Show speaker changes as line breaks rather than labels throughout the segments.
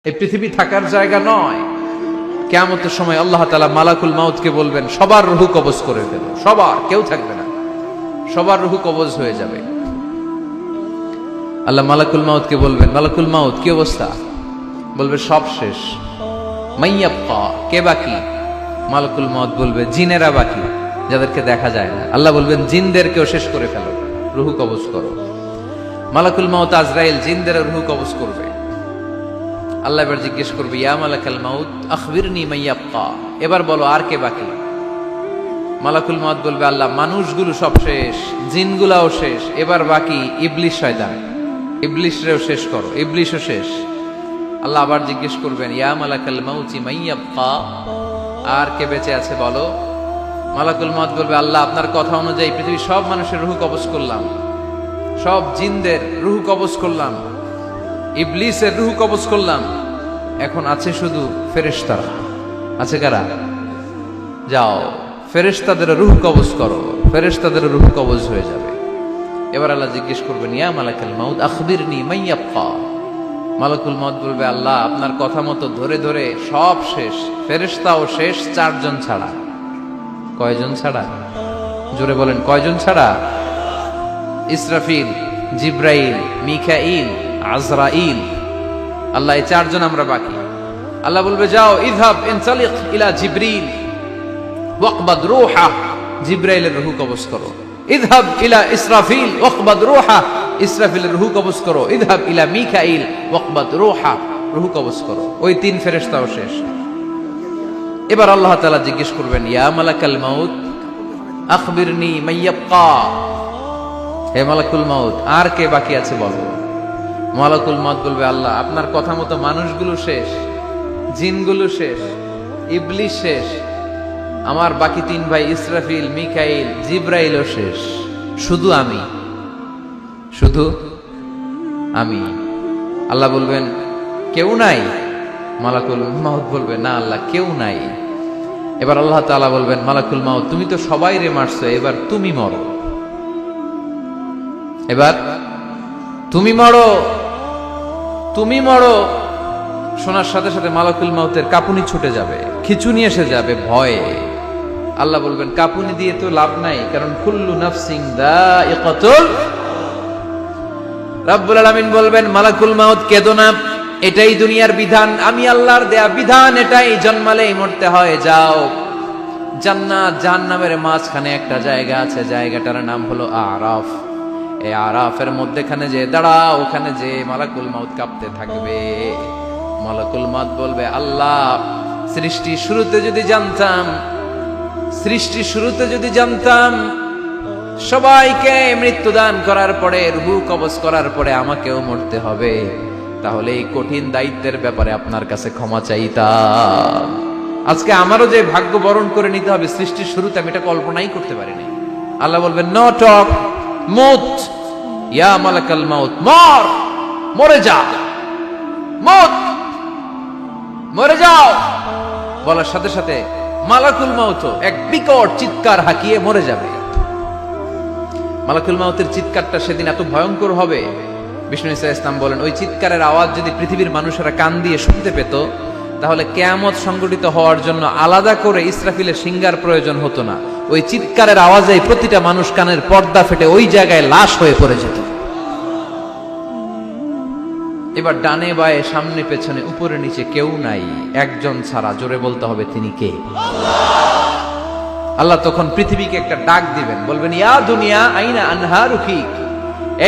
এই পৃথিবী থাকার জায়গা নয়। কিয়ামতের সময় আল্লাহ তাআলা মালাকুল মাউতকে বলবেন, সবার রূহ কবজ করে ফেলো, সবার, কেউ থাকবে না, সবার রূহ কবজ হয়ে যাবে। আল্লাহ মালাকুল মাউতকে বলবেন, মালাকুল মাউত কি অবস্থা? বলবে সব শেষ। মাইয়াবকা, কে বাকি? মালাকুল মাউত বলবে জিনেরা বাকি, যাদেরকে দেখা যায় না। আল্লাহ বলবেন জিনদেরকেও শেষ করে ফেলো, রূহ কবজ করো। মালাকুল মাউত আজরাইল জিনদের রূহ কবজ করবে। আল্লাহ এবার জিজ্ঞেস করবে, ইয়া মালাকাল মাউত আখবিরনি মাইয়াবকা, এবার বলো আর কে বাকি? মালাকুল মাউত বলবে, আল্লাহ মানুষগুলো সব শেষ, জিনগুলাও শেষ, এবার বাকি ইবলিশ শয়তান, ইবলিশরেও শেষ করো, ইবলিশও শেষ। আল্লাহ আবার জিজ্ঞেস করবেন, ইয়া মালাকাল মাউতি মাইয়াবকা, আর কে বেঁচে আছে বলো। মালাকুল মাউত বলবে, আল্লাহ আপনার কথা অনুযায়ী পৃথিবীর সব মানুষের রূহ কবজ করলাম, সব জিনদের রূহ কবজ করলাম, ইবলিসের রূহ কবজ করলাম, এখন আছে শুধু ফেরেশতারা। আছে কারা? যাও ফেরেশতাদের রূহ কবজ করো, ফেরেশতাদের রূহ কবজ হয়ে যাবে। এবার আল্লাহ জিজ্ঞেস করবেন, ইয়া মালাকাল মাউত আখবিরনি মাইয়াবকা। মালাকুল মাউত বলবে, আল্লাহ আপনার কথা মতো ধরে ধরে সব শেষ, ফেরেশতাও শেষ, চারজন ছাড়া। কয়জন ছাড়া? জোরে বলেন, কয়জন ছাড়া? ইসরাফিল, জিব্রাইল, মিকাইল, আজরাইল। আল্লাহ এই চারজন আমরা বাকি। আল্লাহ বলবে, যাও ইযহাব ইনতালিক ইলা জিবরিল ওয়াকবাদ রূহা, জিব্রাইলের রূহ কবজ করো। ইযহাব ইলা ইসরাফিল ওয়াকবাদ রূহা, ইসরাফিলের রূহ কবজ করো। ইযহাব ইলা মিকাইল ওয়াকবাদ রূহা, রূহ কবজ করো। ওই তিন ফেরেশতাও শেষ। এবার আল্লাহ তাআলা জিজ্ঞেস করবেন, ইয়া মালাকাল মাউত আখবিরনি মাইয়াবকা, হে মালাকুল মাউত আর কে বাকি আছে বলো। মালাকুল মাউত বলবে, আল্লাহ আপনার কথা মতো মানুষগুলো শেষ, জিনগুলো শেষ, ইবলিশ শেষ, আমার বাকি তিন ভাই ইসরাফিল, মিকাইল, জিব্রাইলও শেষ, শুধু আমি, শুধু আমি। আল্লাহ বলবেন, কেউ নাই? মালাকুল মাউত বলবে, না আল্লাহ কেউ নাই। এবার আল্লাহ তাআলা বলবেন, মালাকুল মাউত তুমি তো সবাই রে মারছো, এবার তুমি মরো, এবার তুমি মরো, তুমি মরো। শোনার সাথে সাথে মালাকুল মাউতের কাঁপুনি ছুটে যাবে, খিঁচুনি এসে যাবে ভয়ে। আল্লাহ বলবেন, কাঁপুনি দিয়ে তো লাভ নাই, কারণ কুল্লু নাফসিন যায়িকাতুল। রব্বুল আলামিন বলবেন, মালাকুল মাউত কেঁদো না, এটাই দুনিয়ার বিধান, আমি আল্লাহর দেয়া বিধান, এটাই জন্মালেই মরতে হয়। যাও জান্নাত জাহান্নামের মাঝখানে একটা জায়গা আছে, জায়গাটার নাম হলো আরাফ। এই আরাফের মধ্যেখানে যে দাঁড়াও, ওখানে যে মালাকুল মাউত কাঁপতে থাকবে। মালাকুল মাউত বলবে, আল্লাহ সৃষ্টি শুরুতে যদি জানতাম, সৃষ্টি শুরুতে যদি জানতাম সবাইকে মৃত্যুদান করার পরে, রূহ কবজ করার পরে আমাকেও মরতে হবে, তাহলে এই কঠিন দায়িত্বের ব্যাপারে আপনার কাছে ক্ষমা চাইতাম। আজকে আমারও যে ভাগ্য বরণ করে নিতে হবে সৃষ্টির শুরুতে, আমি এটা কল্পনাই করতে পারিনি। আল্লাহ বলবেন, নো টক, মুত, ইয়া মালাকাল মাউত, মর, মরে যা, মুত, মরে যাও। বলার সাথে সাথে মালাকুল মাউত এক বিকট চিৎকার হাঁকিয়ে মরে যাবে। মালাকুল মাউতের চিৎকারটা সেদিন এত ভয়ঙ্কর হবে, বিষ্ণু ঈসা ইসলাম বলেন, ওই চিৎকারের আওয়াজ যদি পৃথিবীর মানুষেরা কান দিয়ে শুনতে পেত, তাহলে কিয়ামত সংগঠিত হওয়ার জন্য আলাদা করে ইসরাফিলের সিঙ্গার প্রয়োজন হতো না। ওই চিৎকারের আওয়াজে প্রতিটা মানুষ কানের পর্দা ফেটে ওই জায়গায় লাশ হয়ে পড়ে যেত। এবার ডানে বায়ে সামনে পেছনে উপরে নিচে কেউ নাই, একজন ছাড়া। জোরে বলতে হবে, তিনি কে? আল্লাহ তখন পৃথিবীকে একটা ডাক দিবেন, বলবেন, ইয়া দুনিয়া আইনা আনহারুকি,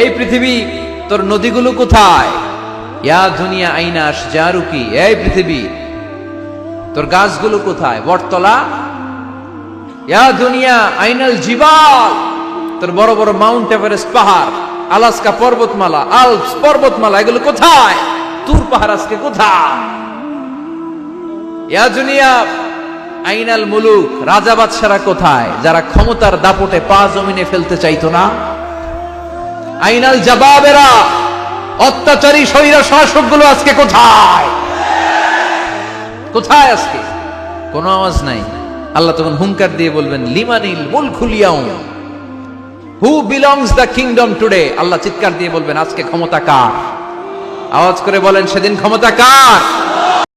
এই পৃথিবী তোর নদীগুলো কোথায়? ইয়া দুনিয়া আইনা আশজারুকি, এই পৃথিবী তোর গাছগুলো কোথায়? বটতলা। ইয়া দুনিয়া আইনাল জিবাল, তোর বড় বড় মাউন্ট এভারেস্ট পাহাড়, আলাস্কা পর্বতমালা, আলপস পর্বতমালা, এগুলো কোথায়? তুর পাহাড় আজকে কোথায়? ইয়া দুনিয়া আইনাল মুলুক, রাজা বাদশারা কোথায়, যারা ক্ষমতার দাপটে পা জমিনে ফেলতে চাইতো না? আইনাল জাবাবেরা, অত্যাচারী স্বৈর শাসকগুলো আজকে কোথায়? কোথায় আজকে? কোনো আওয়াজ নাই। আল্লাহ তখন হুঙ্কার দিয়ে বলবেন, লিমানিল মুলকুল ইয়াউম, who belongs the kingdom today. আল্লাহ চিৎকার দিয়ে বলবেন, আজকে ক্ষমতা কার? আওয়াজ করে বলেন, সেদিন ক্ষমতা কার?